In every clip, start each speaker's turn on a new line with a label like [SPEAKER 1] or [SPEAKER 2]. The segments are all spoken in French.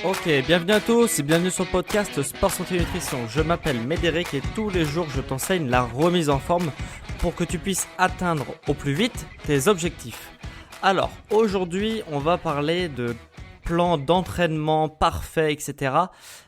[SPEAKER 1] Ok, bienvenue à tous et bienvenue sur le podcast Sport Santé Nutrition. Je m'appelle Médéric et tous les jours je t'enseigne la remise en forme pour que tu puisses atteindre au plus vite tes objectifs. Alors, aujourd'hui on va parler de plan d'entraînement parfait, etc.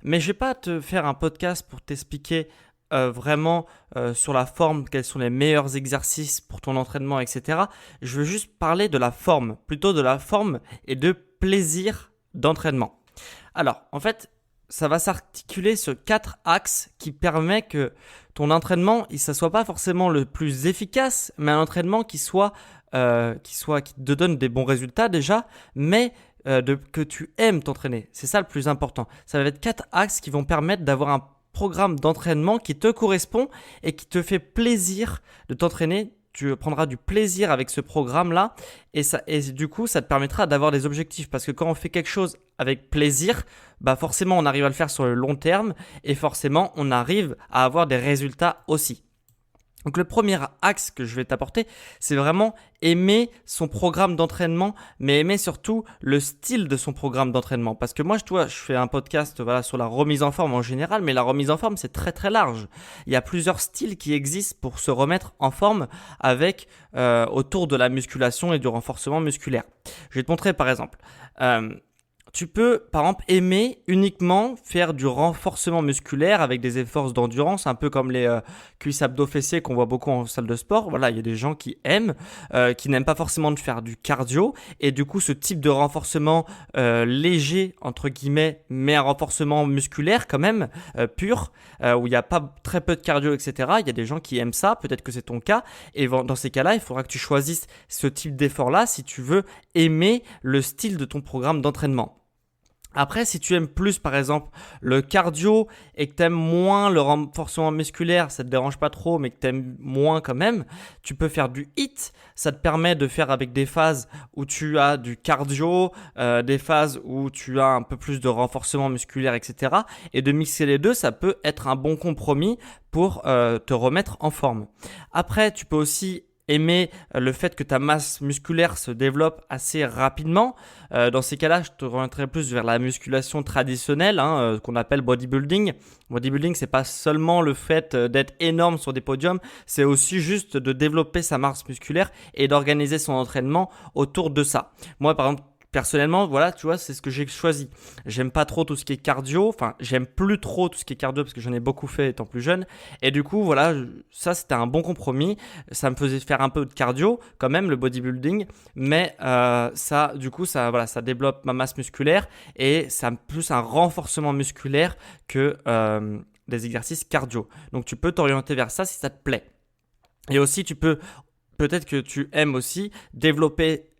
[SPEAKER 1] Mais je vais pas te faire un podcast pour t'expliquer vraiment sur la forme, quels sont les meilleurs exercices pour ton entraînement, etc. Je veux juste parler de la forme, plutôt de la forme et de plaisir d'entraînement. Alors, en fait, ça va s'articuler sur 4 axes qui permettent que ton entraînement, ça soit pas forcément le plus efficace, mais un entraînement qui te donne des bons résultats déjà, mais que tu aimes t'entraîner. C'est ça le plus important. Ça va être 4 axes qui vont permettre d'avoir un programme d'entraînement qui te correspond et qui te fait plaisir de t'entraîner. Tu prendras du plaisir avec ce programme-là et du coup, ça te permettra d'avoir des objectifs parce que quand on fait quelque chose avec plaisir, bah forcément, on arrive à le faire sur le long terme et forcément, on arrive à avoir des résultats aussi. Donc le premier axe que je vais t'apporter, c'est vraiment aimer son programme d'entraînement, mais aimer surtout le style de son programme d'entraînement. Parce que moi, je fais un podcast sur la remise en forme en général, mais la remise en forme, c'est très très large. Il y a plusieurs styles qui existent pour se remettre en forme avec autour de la musculation et du renforcement musculaire. Je vais te montrer par exemple. Tu peux, par exemple, aimer uniquement faire du renforcement musculaire avec des efforts d'endurance, un peu comme les cuisses abdos fessiers qu'on voit beaucoup en salle de sport. Voilà, il y a des gens qui aiment, qui n'aiment pas forcément de faire du cardio. Et du coup, ce type de renforcement léger, entre guillemets, mais un renforcement musculaire quand même, pur, où il n'y a pas très peu de cardio, etc. Il y a des gens qui aiment ça, peut-être que c'est ton cas. Et dans ces cas-là, il faudra que tu choisisses ce type d'effort-là si tu veux aimer le style de ton programme d'entraînement. Après, si tu aimes plus, par exemple, le cardio et que tu aimes moins le renforcement musculaire, ça te dérange pas trop, mais que tu aimes moins quand même, tu peux faire du HIIT. Ça te permet de faire avec des phases où tu as du cardio, des phases où tu as un peu plus de renforcement musculaire, etc. Et de mixer les deux, ça peut être un bon compromis pour te remettre en forme. Après, tu peux aussi aimer le fait que ta masse musculaire se développe assez rapidement. Dans ces cas-là, je te orienterai plus vers la musculation traditionnelle qu'on appelle bodybuilding. Bodybuilding, c'est pas seulement le fait d'être énorme sur des podiums, c'est aussi juste de développer sa masse musculaire et d'organiser son entraînement autour de ça. Moi, par exemple, personnellement, voilà, tu vois, c'est ce que j'ai choisi. J'aime pas trop tout ce qui est cardio. Enfin, j'aime plus trop tout ce qui est cardio parce que j'en ai beaucoup fait étant plus jeune. Et du coup, voilà, ça, c'était un bon compromis. Ça me faisait faire un peu de cardio, quand même, le bodybuilding. Mais ça, du coup, ça développe ma masse musculaire et ça me plus un renforcement musculaire que des exercices cardio. Donc, tu peux t'orienter vers ça si ça te plaît. Et aussi, peut-être que tu aimes aussi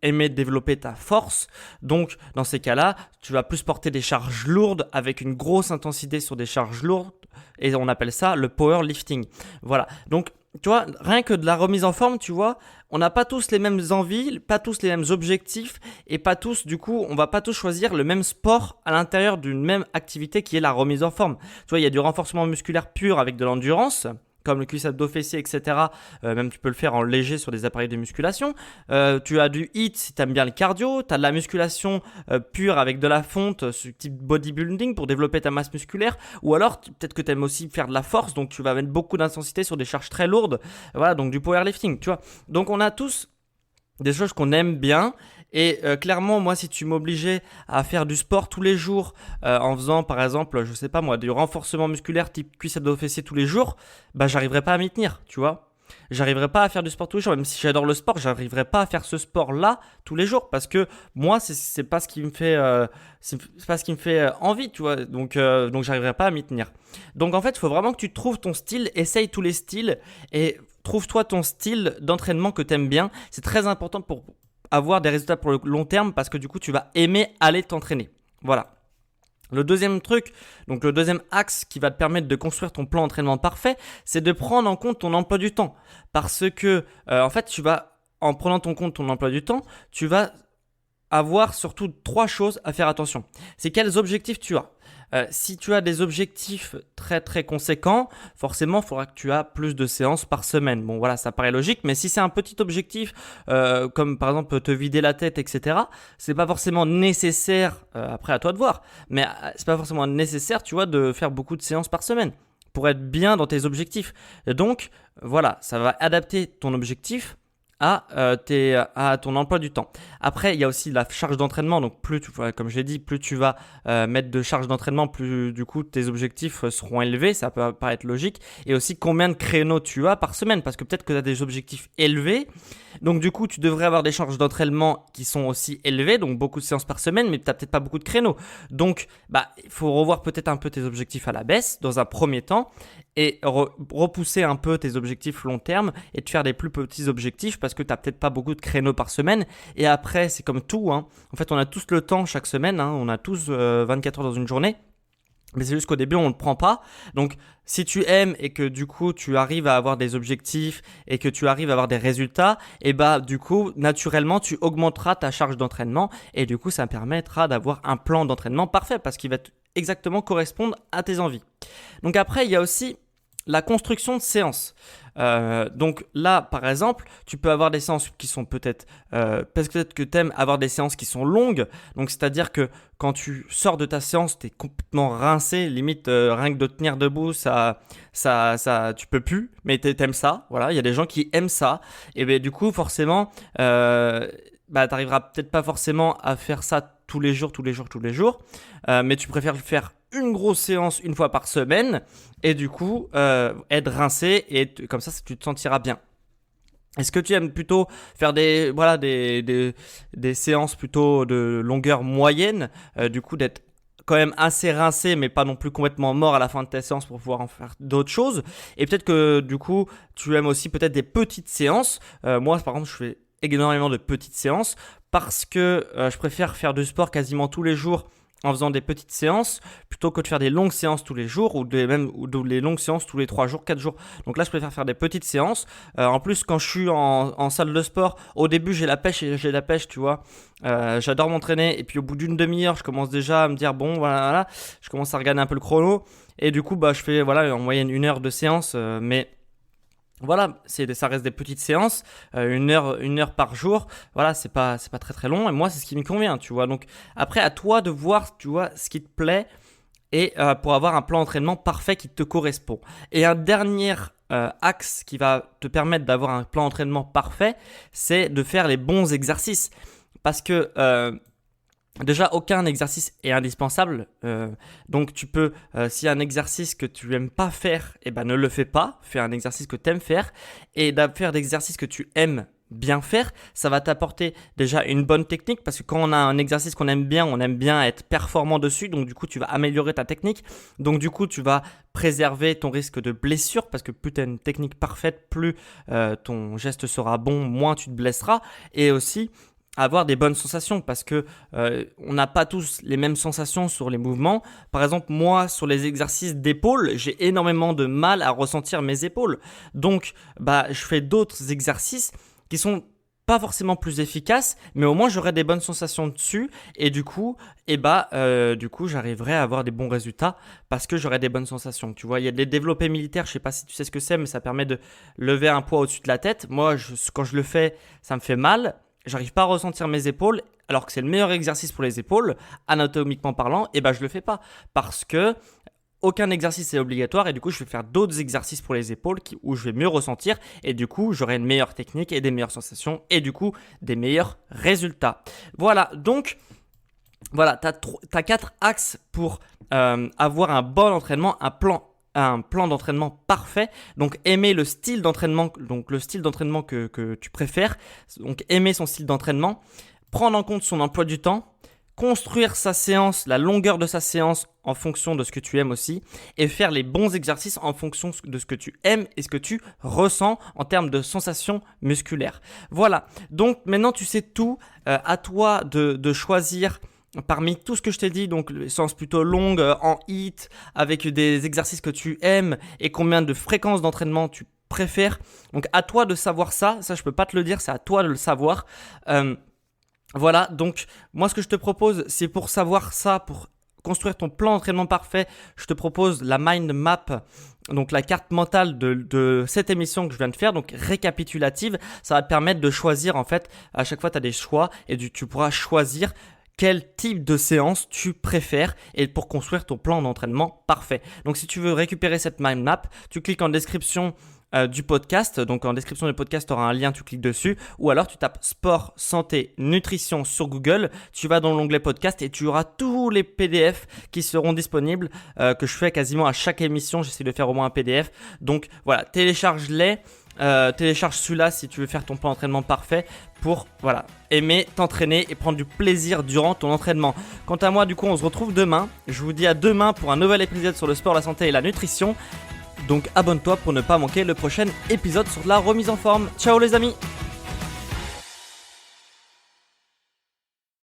[SPEAKER 1] aimer développer ta force. Donc, dans ces cas-là, tu vas plus porter des charges lourdes avec une grosse intensité sur des charges lourdes et on appelle ça le powerlifting. Voilà. Donc, tu vois, rien que de la remise en forme, tu vois, on n'a pas tous les mêmes envies, pas tous les mêmes objectifs et pas tous, du coup, on va pas tous choisir le même sport à l'intérieur d'une même activité qui est la remise en forme. Tu vois, il y a du renforcement musculaire pur avec de l'endurance, comme le cuisse abdos fessiers, etc. Même tu peux le faire en léger sur des appareils de musculation. Tu as du HIIT si tu aimes bien le cardio. Tu as de la musculation pure avec de la fonte, ce type bodybuilding pour développer ta masse musculaire. Ou alors, peut-être que tu aimes aussi faire de la force, donc tu vas mettre beaucoup d'intensité sur des charges très lourdes. Voilà, donc du powerlifting, tu vois. Donc on a tous des choses qu'on aime bien. Et clairement, moi, si tu m'obligeais à faire du sport tous les jours en faisant, par exemple, je sais pas moi, du renforcement musculaire type cuisse abdos fessiers tous les jours, bah, j'arriverais pas à m'y tenir, tu vois. J'arriverais pas à faire du sport tous les jours, même si j'adore le sport, j'arriverais pas à faire ce sport-là tous les jours parce que moi, c'est pas ce qui me fait, c'est pas ce qui me fait envie, tu vois. Donc j'arriverais pas à m'y tenir. Donc en fait, il faut vraiment que tu trouves ton style, essaye tous les styles et trouve-toi ton style d'entraînement que tu aimes bien. C'est très important pour avoir des résultats pour le long terme parce que du coup, tu vas aimer aller t'entraîner. Voilà. Le deuxième truc, donc le deuxième axe qui va te permettre de construire ton plan d'entraînement parfait, c'est de prendre en compte ton emploi du temps. Parce que, en fait, en prenant en compte ton emploi du temps, tu vas avoir surtout 3 choses à faire attention. C'est quels objectifs tu as. Si tu as des objectifs très très conséquents, forcément, il faudra que tu aies plus de séances par semaine. Bon, voilà, ça paraît logique, mais si c'est un petit objectif, comme par exemple te vider la tête, etc., c'est pas forcément nécessaire, après à toi de voir, mais c'est pas forcément nécessaire, tu vois, de faire beaucoup de séances par semaine pour être bien dans tes objectifs. Et donc, voilà, ça va adapter ton objectif à ton emploi du temps. Après, il y a aussi la charge d'entraînement. Donc, comme je l'ai dit, plus tu vas mettre de charge d'entraînement, plus du coup tes objectifs seront élevés. Ça peut paraître logique. Et aussi combien de créneaux tu as par semaine. Parce que peut-être que tu as des objectifs élevés. Donc, du coup, tu devrais avoir des charges d'entraînement qui sont aussi élevées. Donc, beaucoup de séances par semaine, mais tu n'as peut-être pas beaucoup de créneaux. Donc, il faut revoir peut-être un peu tes objectifs à la baisse dans un premier temps. Et repousser un peu tes objectifs long terme et te faire des plus petits objectifs parce que tu n'as peut-être pas beaucoup de créneaux par semaine. Et après, c'est comme tout, hein. En fait, on a tous le temps chaque semaine, hein. On a tous 24 heures dans une journée. Mais c'est juste qu'au début, on ne le prend pas. Donc, si tu aimes et que du coup, tu arrives à avoir des objectifs et que tu arrives à avoir des résultats, et du coup, naturellement, tu augmenteras ta charge d'entraînement et du coup, ça permettra d'avoir un plan d'entraînement parfait parce qu'il va exactement correspondre à tes envies. Donc après, il y a aussi la construction de séances. Donc là, par exemple, tu peux avoir des séances qui sont peut-être que tu aimes avoir des séances qui sont longues. Donc c'est-à-dire que quand tu sors de ta séance, tu es complètement rincé, limite rien que de tenir debout, ça tu peux plus, mais tu aimes ça. Voilà, il y a des gens qui aiment ça. Et bien du coup, forcément, tu n'arriveras peut-être pas forcément à faire ça tous les jours, mais tu préfères le faire une grosse séance une fois par semaine et du coup être rincé et comme ça tu te sentiras bien. Est-ce que tu aimes plutôt faire des séances plutôt de longueur moyenne, du coup d'être quand même assez rincé mais pas non plus complètement mort à la fin de ta séance pour pouvoir en faire d'autres choses, et peut-être que du coup tu aimes aussi peut-être des petites séances. Moi par exemple je fais énormément de petites séances parce que je préfère faire du sport quasiment tous les jours en faisant des petites séances plutôt que de faire des longues séances tous les jours ou des longues séances tous les 3 jours, 4 jours. Donc là, je préfère faire des petites séances. En plus, quand je suis en salle de sport, au début, j'ai la pêche, tu vois. J'adore m'entraîner et puis au bout d'une demi-heure, je commence déjà à me dire bon, voilà, je commence à regarder un peu le chrono et du coup, je fais en moyenne 1 heure de séance, mais voilà, ça reste des petites séances, 1 heure par jour. Voilà, c'est pas très très long et moi c'est ce qui me convient, tu vois. Donc après à toi de voir, tu vois, ce qui te plaît et pour avoir un plan d'entraînement parfait qui te correspond. Et un dernier axe qui va te permettre d'avoir un plan d'entraînement parfait, c'est de faire les bons exercices, parce que déjà, aucun exercice est indispensable. Donc, tu peux, s'il y a un exercice que tu n'aimes pas faire, ne le fais pas. Fais un exercice que tu aimes faire. Et faire d'exercices que tu aimes bien faire, ça va t'apporter déjà une bonne technique. Parce que quand on a un exercice qu'on aime bien être performant dessus. Donc, du coup, tu vas améliorer ta technique. Donc, du coup, tu vas préserver ton risque de blessure. Parce que plus tu as une technique parfaite, plus ton geste sera bon, moins tu te blesseras. Et aussi avoir des bonnes sensations, parce que on n'a pas tous les mêmes sensations sur les mouvements. Par exemple, moi, sur les exercices d'épaule, j'ai énormément de mal à ressentir mes épaules. Donc, je fais d'autres exercices qui sont pas forcément plus efficaces, mais au moins j'aurai des bonnes sensations dessus et du coup, j'arriverai à avoir des bons résultats parce que j'aurai des bonnes sensations. Tu vois, il y a des développés militaires, je sais pas si tu sais ce que c'est, mais ça permet de lever un poids au-dessus de la tête. Moi, quand je le fais, ça me fait mal. J'arrive pas à ressentir mes épaules, alors que c'est le meilleur exercice pour les épaules, anatomiquement parlant, et je le fais pas. Parce que aucun exercice est obligatoire, et du coup, je vais faire d'autres exercices pour les épaules où je vais mieux ressentir, et du coup, j'aurai une meilleure technique et des meilleures sensations, et du coup, des meilleurs résultats. Voilà, donc, voilà, t'as 4 axes pour avoir un bon entraînement, un plan d'entraînement parfait. Donc aimer le style d'entraînement, que tu préfères, donc aimer son style d'entraînement, prendre en compte son emploi du temps, construire sa séance, la longueur de sa séance en fonction de ce que tu aimes aussi, et faire les bons exercices en fonction de ce que tu aimes et ce que tu ressens en termes de sensations musculaires. Voilà, donc maintenant tu sais tout, à toi de choisir parmi tout ce que je t'ai dit, donc les séances plutôt longues, en HIIT, avec des exercices que tu aimes et combien de fréquences d'entraînement tu préfères. Donc à toi de savoir ça je peux pas te le dire, c'est à toi de le savoir. Voilà, donc moi ce que je te propose, c'est pour savoir ça, pour construire ton plan d'entraînement parfait, je te propose la mind map, donc la carte mentale de cette émission que je viens de faire, donc récapitulative. Ça va te permettre de choisir, en fait, à chaque fois tu as des choix et tu pourras choisir quel type de séance tu préfères et pour construire ton plan d'entraînement parfait. Donc si tu veux récupérer cette mind map, tu cliques en description du podcast. Donc en description du podcast, tu auras un lien, tu cliques dessus. Ou alors tu tapes sport, santé, nutrition sur Google. Tu vas dans l'onglet podcast et tu auras tous les PDF qui seront disponibles que je fais quasiment à chaque émission. J'essaie de faire au moins un PDF. Donc voilà, télécharge-les. Télécharge celui-là si tu veux faire ton plan d'entraînement parfait pour aimer t'entraîner et prendre du plaisir durant ton entraînement. Quant à moi, du coup, on se retrouve demain. Je vous dis à demain pour un nouvel épisode sur le sport, la santé et la nutrition. Donc abonne-toi pour ne pas manquer le prochain épisode sur la remise en forme. Ciao les amis!